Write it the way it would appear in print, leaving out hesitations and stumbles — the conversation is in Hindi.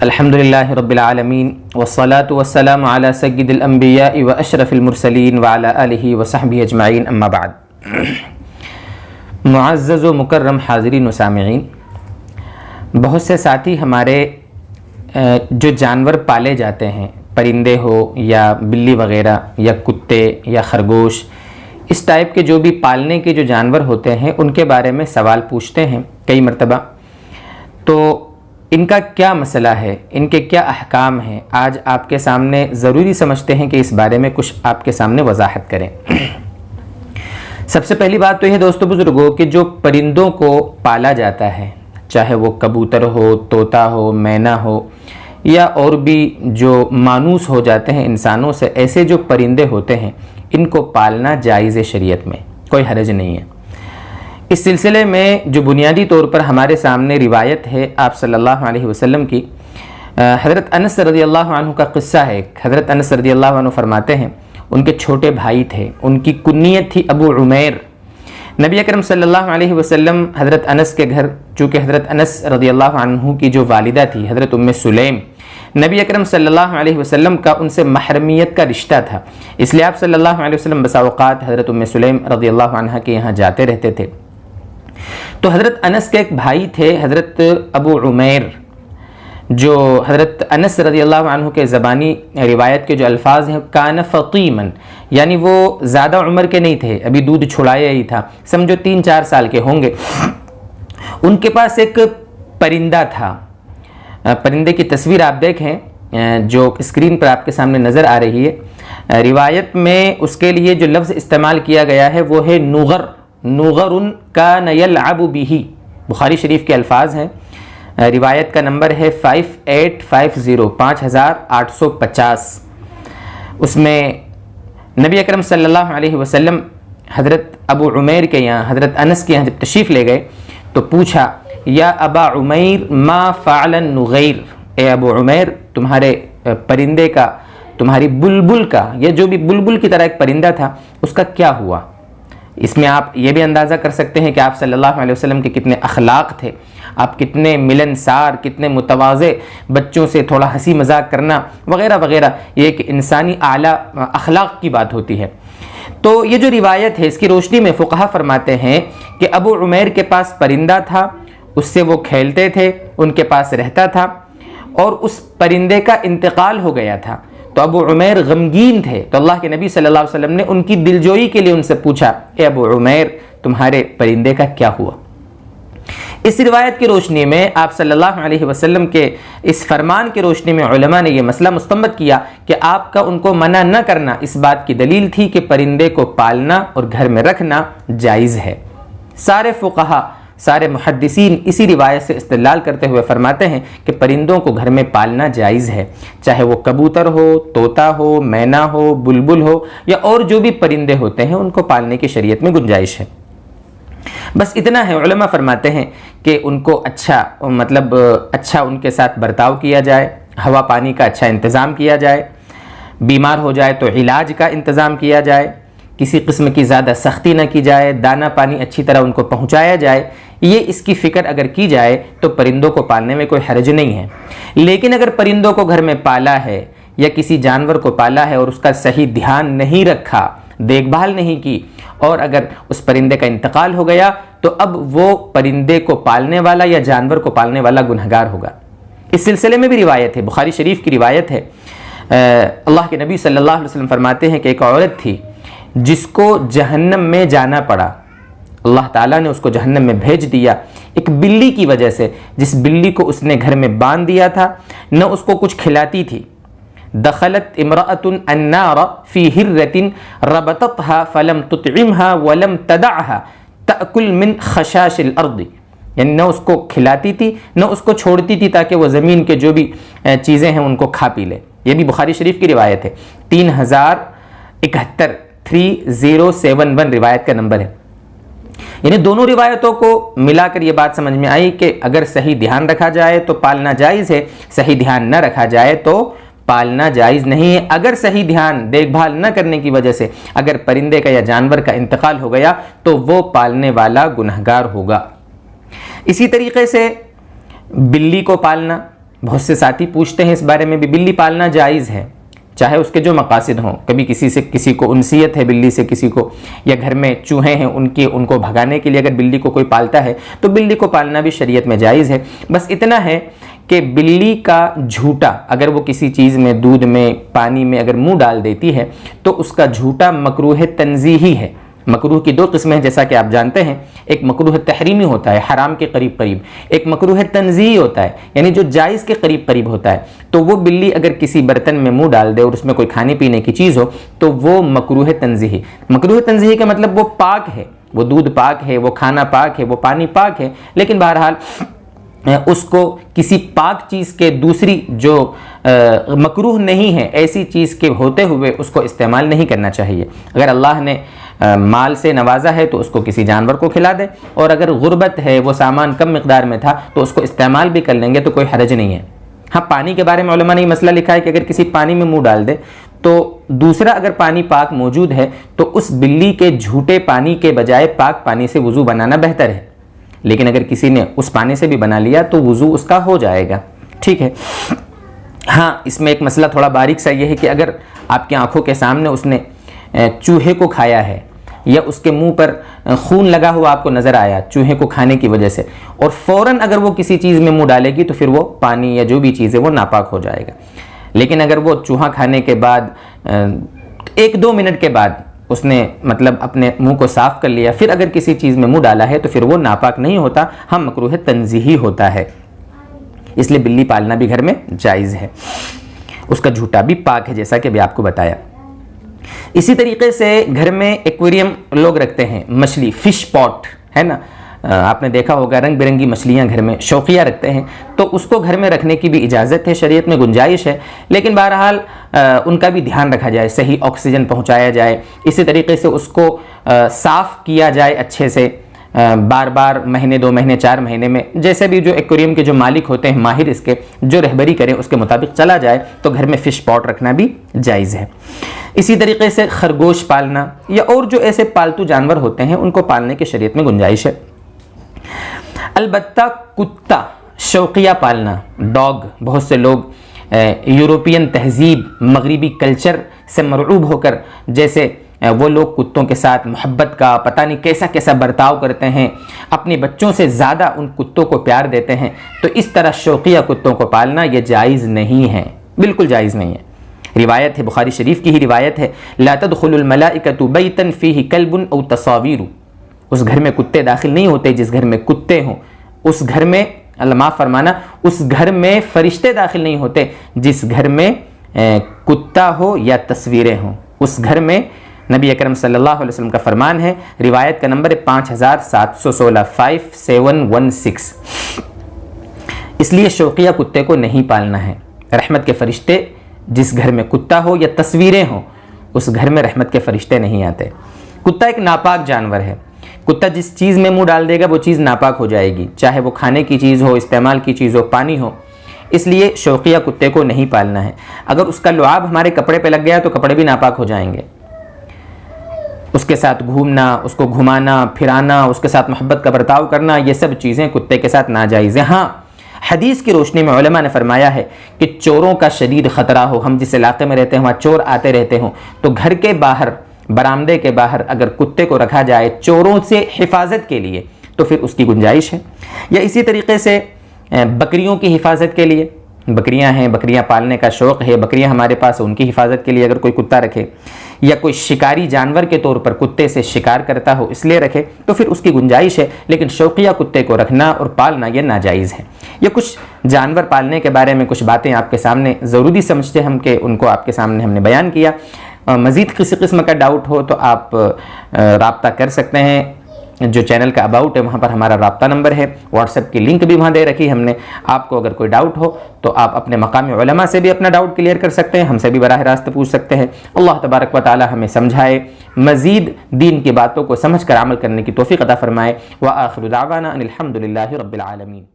अल्हम्दुलिल्लाहि रब्बिल आलमीन वस्सलातु वस्सलामु अला सय्यिदिल अंबिया व अशरफिल मुरसलीन व अला आलिहि व सहबिहि अजमाइन अम्मा बाद। मुअज़्ज़ज़ व मुकर्रम हाज़िरीन व सामिईन, बहुत से साथी हमारे जो जानवर पाले जाते हैं, परिंदे हो या बिल्ली वग़ैरह या कुत्ते या खरगोश, इस टाइप के जो भी पालने के जो जानवर होते हैं उनके बारे में सवाल पूछते हैं कई मरतबा। तो इनका क्या मसला है, इनके क्या अहकाम हैं, आज आपके सामने ज़रूरी समझते हैं कि इस बारे में कुछ आपके सामने वजाहत करें। सबसे पहली बात तो यह दोस्तों बुज़ुर्गों कि जो परिंदों को पाला जाता है, चाहे वो कबूतर हो, तोता हो, मैना हो या और भी जो मानूस हो जाते हैं इंसानों से, ऐसे जो परिंदे होते हैं इनको पालना जायज़ है, शरीयत में कोई हरज नहीं है। इस सिलसिले में जो बुनियादी तौर पर हमारे सामने रिवायत है आप सल्लल्लाहु अलैहि वसल्लम की, हज़रत अनस रज़ियल्लाहु अन्हु का क़िस्सा है। हज़रत अनस रज़ियल्लाहु अन्हु फरमाते हैं उनके छोटे भाई थे, उनकी कुन्नियत थी अबू उमैर। नबी अकरम सल्लल्लाहु अलैहि वसल्लम हज़रत अनस के घर, चूँकि हज़रत अनस रज़ियल्लाहु अन्हु की जो वालिदा थी हज़रत उम्मे सुलैम, नबी अकरम सल्लल्लाहु अलैहि वसल्लम का उनसे महरमियत का रिश्ता था, इसलिए आप सल्लल्लाहु अलैहि वसल्लम बसा औक़ात हज़रत उम्मे सुलैम रज़ियल्लाहु अन्हा के यहाँ जाते रहते थे। तो हज़रत अनस के एक भाई थे हज़रत अबू उमैर, जो हज़रत अनस रज़ियल्लाहु अन्हु के ज़बानी रिवायत के जो अल्फाज हैं, कान फ़तीमन, यानी वो ज़्यादा उम्र के नहीं थे, अभी दूध छुड़ाया ही था, समझो 3-4 साल के होंगे। उनके पास एक परिंदा था। परिंदे की तस्वीर आप देखें जो स्क्रीन पर आपके सामने नज़र आ रही है। रिवायत में उसके लिए जो लफ्ज़ इस्तेमाल किया गया है वो है नुगर, नुगरुन कान यलअबु बिही, बुखारी शरीफ के अल्फाज हैं। रिवायत का नंबर है 5850, 5850। उसमें नबी अकरम सल्लल्लाहु अलैहि वसल्लम हज़रत अबू उमैर के यहाँ, हज़रत अनस के यहाँ जब तशरीफ़ ले गए तो पूछा, या अबा उमैर मा फ़अलन नुगैर, ए अबू उमैर तुम्हारे परिंदे का, तुम्हारी बुलबुल का, या जो भी बुलबुल की तरह एक परिंदा था उसका क्या हुआ। इसमें आप ये भी अंदाज़ा कर सकते हैं कि आप सल्लल्लाहु अलैहि वसल्लम के कितने अखलाक थे, आप कितने मिलनसार, कितने मुतवाज़े, बच्चों से थोड़ा हंसी मजाक करना वगैरह वगैरह, ये एक इंसानी आला अखलाक की बात होती है। तो ये जो रिवायत है इसकी रोशनी में फ़ुक़हा फरमाते हैं कि अबू उमैर के पास परिंदा था, उससे वो खेलते थे, उनके पास रहता था और उस परिंदे का इंतकाल हो गया था। तो अबू उमैर गमगीन थे, तो अल्लाह के नबी सल्लल्लाहु अलैहि वसल्लम ने उनकी दिलजोई के लिए उनसे पूछा, ए अबू उमैर तुम्हारे परिंदे का क्या हुआ। इस रिवायत की रोशनी में आप सल्लल्लाहु अलैहि वसल्लम के इस फरमान की रोशनी में उलमा ने यह मसला मुस्तंबत किया कि आपका उनको मना न करना इस बात की दलील थी कि परिंदे को पालना और घर में रखना जायज़ है। सारे फ़ुक़हा, सारे मुहद्दिसीन इसी रिवायत से इस्तेदलाल करते हुए फरमाते हैं कि परिंदों को घर में पालना जायज़ है, चाहे वो कबूतर हो, तोता हो, मैना हो, बुलबुल हो या और जो भी परिंदे होते हैं उनको पालने की शरीयत में गुंजाइश है। बस इतना है, उलमा फरमाते हैं कि उनको अच्छा उनके साथ बर्ताव किया जाए, हवा पानी का अच्छा इंतज़ाम किया जाए, बीमार हो जाए तो इलाज का इंतज़ाम किया जाए, किसी किस्म की ज़्यादा सख्ती न की जाए, दाना पानी अच्छी तरह उनको पहुँचाया जाए। ये इसकी फ़िक्र अगर की जाए तो परिंदों को पालने में कोई हर्ज नहीं है। लेकिन अगर परिंदों को घर में पाला है या किसी जानवर को पाला है और उसका सही ध्यान नहीं रखा, देखभाल नहीं की और अगर उस परिंदे का इंतकाल हो गया तो अब वो परिंदे को पालने वाला या जानवर को पालने वाला गुनहगार होगा। इस सिलसिले में भी रिवायत है, बुखारी शरीफ की रिवायत है। अल्लाह के नबी सल्लल्लाहु अलैहि वसल्लम फरमाते हैं कि एक औरत थी जिसको जहन्नम में जाना पड़ा, अल्लाह ताला ने उसको जहन्नम में भेज दिया एक बिल्ली की वजह से, जिस बिल्ली को उसने घर में बांध दिया था, न उसको कुछ खिलाती थी। दखलत इमराअतुन अन्नार फी हिर्रतिन रबततहा फलम तुतइमहा वलम तदअहा तअकुल मिन खशाशिल अर्द, यानी न उसको खिलाती थी न उसको छोड़ती थी ताकि वो ज़मीन के जो भी चीज़ें हैं उनको खा पी ले। ये भी बुखारी शरीफ की रिवायत है, 3071 3071 रिवायत का नंबर है। यानी दोनों रिवायतों को मिलाकर ये बात समझ में आई कि अगर सही ध्यान रखा जाए तो पालना जायज़ है, सही ध्यान न रखा जाए तो पालना जायज़ नहीं है। अगर सही ध्यान देखभाल न करने की वजह से अगर परिंदे का या जानवर का इंतकाल हो गया तो वो पालने वाला गुनहगार होगा। इसी तरीके से बिल्ली को पालना, बहुत से साथी पूछते हैं इस बारे में भी, बिल्ली पालना जायज़ है, चाहे उसके जो मकासद हों, कभी किसी को उनसियत है बिल्ली से किसी को, या घर में चूहे हैं उनको भगाने के लिए अगर बिल्ली को कोई पालता है तो बिल्ली को पालना भी शरीयत में जायज़ है। बस इतना है कि बिल्ली का झूठा अगर वो किसी चीज़ में, दूध में, पानी में अगर मुंह डाल देती है तो उसका झूठा मकरूह तंज़ीही है। मकरूह की दो किस्में हैं जैसा कि आप जानते हैं, एक मकरूह तहरीमी होता है हराम के करीब करीब, एक मकरूह तंज़ीही होता है यानी जो जायज़ के करीब करीब होता है। तो वो बिल्ली अगर किसी बर्तन में मुंह डाल दे और उसमें कोई खाने पीने की चीज़ हो तो वो मकरूह तंज़ीही। मकरूह तंज़ीही का मतलब वो पाक है, वो दूध पाक है, वो खाना पाक है, वो पानी पाक है, लेकिन बहरहाल उसको किसी पाक चीज़ के दूसरी जो मकरूह नहीं है ऐसी चीज़ के होते हुए उसको इस्तेमाल नहीं करना चाहिए। अगर अल्लाह ने माल से नवाजा है तो उसको किसी जानवर को खिला दे, और अगर गुर्बत है, वो सामान कम मिकदार में था तो उसको इस्तेमाल भी कर लेंगे तो कोई हरज नहीं है। हाँ, पानी के बारे में उलमा ने ये मसला लिखा है कि अगर किसी पानी में मुंह डाल दे तो दूसरा अगर पानी पाक मौजूद है तो उस बिल्ली के झूठे पानी के बजाय पाक पानी से वज़ू बनाना बेहतर है, लेकिन अगर किसी ने उस पानी से भी बना लिया तो वज़ू उसका हो जाएगा। ठीक है। हाँ, इसमें एक मसला थोड़ा बारीक सा ये है कि अगर आपकी आंखों के सामने उसने चूहे को खाया है या उसके मुंह पर खून लगा हुआ आपको नज़र आया चूहे को खाने की वजह से, और फ़ौरन अगर वो किसी चीज़ में मुंह डालेगी तो फिर वो पानी या जो भी चीज़ है वो नापाक हो जाएगा। लेकिन अगर वो चूहा खाने के बाद 1-2 मिनट के बाद उसने मतलब अपने मुंह को साफ़ कर लिया, फिर अगर किसी चीज़ में मुंह डाला है तो फिर वो नापाक नहीं होता, हम मकरूह तंज़ीही होता है। इसलिए बिल्ली पालना भी घर में जायज़ है, उसका झूठा भी पाक है जैसा कि अभी आपको बताया। इसी तरीके से घर में एक्वेरियम लोग रखते हैं, मछली फिश पॉट है ना, आपने देखा होगा रंग बिरंगी मछलियां घर में शौकिया रखते हैं, तो उसको घर में रखने की भी इजाज़त है, शरीयत में गुंजाइश है, लेकिन बहरहाल उनका भी ध्यान रखा जाए, सही ऑक्सीजन पहुंचाया जाए, इसी तरीके से उसको साफ़ किया जाए अच्छे से, बार बार महीने 2 महीने 4 महीने में, जैसे भी जो एक्वेरियम के जो मालिक होते हैं माहिर इसके जो रहबरी करें उसके मुताबिक चला जाए तो घर में फ़िश पॉट रखना भी जायज़ है। इसी तरीके से खरगोश पालना या और जो ऐसे पालतू जानवर होते हैं उनको पालने की शरीयत में गुंजाइश है। अलबत्ता कुत्ता शौकिया पालना, डॉग, बहुत से लोग यूरोपियन तहजीब मगरिबी कल्चर से मरऊब होकर जैसे वो लोग कुत्तों के साथ मोहब्बत का पता नहीं कैसा कैसा बर्ताव करते हैं, अपने बच्चों से ज़्यादा उन कुत्तों को प्यार देते हैं, तो इस तरह शौकिया कुत्तों को पालना ये जायज़ नहीं है, बिल्कुल जायज़ नहीं है। रिवायत है, बुखारी शरीफ की ही रिवायत है, ला तदखुलुल मलाइकतु बैतन फीही कल्बुन औ तसावीरु, उस घर में कुत्ते दाखिल नहीं होते जिस घर में कुत्ते हों, उस घर में, अल्लाह माफ़ फरमाना, उस घर में फरिश्ते दाखिल नहीं होते जिस घर में कुत्ता हो या तस्वीरें हों। उस घर में नबी अकरम सल्लल्लाहु अलैहि वसल्लम का फरमान है, रिवायत का नंबर है 5716 5716। इसलिए शौकिया कुत्ते को नहीं पालना है। रहमत के फरिश्ते जिस घर में कुत्ता हो या तस्वीरें हों उस घर में रहमत के फरिश्ते नहीं आते। कुत्ता एक नापाक जानवर है, कुत्ता जिस चीज़ में मुंह डाल देगा वो चीज़ नापाक हो जाएगी, चाहे वो खाने की चीज़ हो, इस्तेमाल की चीज़ हो, पानी हो। इसलिए शौकिया कुत्ते को नहीं पालना है। अगर उसका लुआब हमारे कपड़े पे लग गया तो कपड़े भी नापाक हो जाएंगे। उसके साथ घूमना, उसको घुमाना फिराना, उसके साथ मोहब्बत का बर्ताव करना, ये सब चीज़ें कुत्ते के साथ नाजायज़ हैं। हाँ, हदीस की रोशनी में उलमा ने फरमाया है कि चोरों का शदीद ख़तरा हो, हम जिस इलाके में रहते हैं वहाँ चोर आते रहते हों, तो घर के बाहर, बरामदे के बाहर अगर कुत्ते को रखा जाए चोरों से हिफाजत के लिए तो फिर उसकी गुंजाइश है। या इसी तरीके से बकरियों की हिफाजत के लिए, बकरियां हैं, बकरियां पालने का शौक़ है, बकरियां हमारे पास, उनकी हिफाजत के लिए अगर कोई कुत्ता रखे, या कोई शिकारी जानवर के तौर पर कुत्ते से शिकार करता हो इसलिए रखे तो फिर उसकी गुंजाइश है। लेकिन शौकिया कुत्ते को रखना और पालना ये नाजायज़ है। ये कुछ जानवर पालने के बारे में कुछ बातें आपके सामने ज़रूरी समझते हम कि उनको आपके सामने हमने बयान किया। मज़ीद किसी किस्म का डाउट हो तो आप राब्ता कर सकते हैं, जो चैनल का अबाउट है वहाँ पर हमारा राब्ता नंबर है, व्हाट्सएप की लिंक भी वहाँ दे रखी हमने। आपको अगर कोई डाउट हो तो आप अपने मकामी उलमा से भी अपना डाउट क्लियर कर सकते हैं, हमसे भी बराह रास्त पूछ सकते हैं। अल्लाह तबारक व तआला हमें समझाए, मज़ीद दीन की बातों को समझ कर अमल करने की तौफ़ीक़ अता फ़रमाए। व आखिरु दावाना अनिल हम्दुलिल्लाहि रब्बिल आलमीन।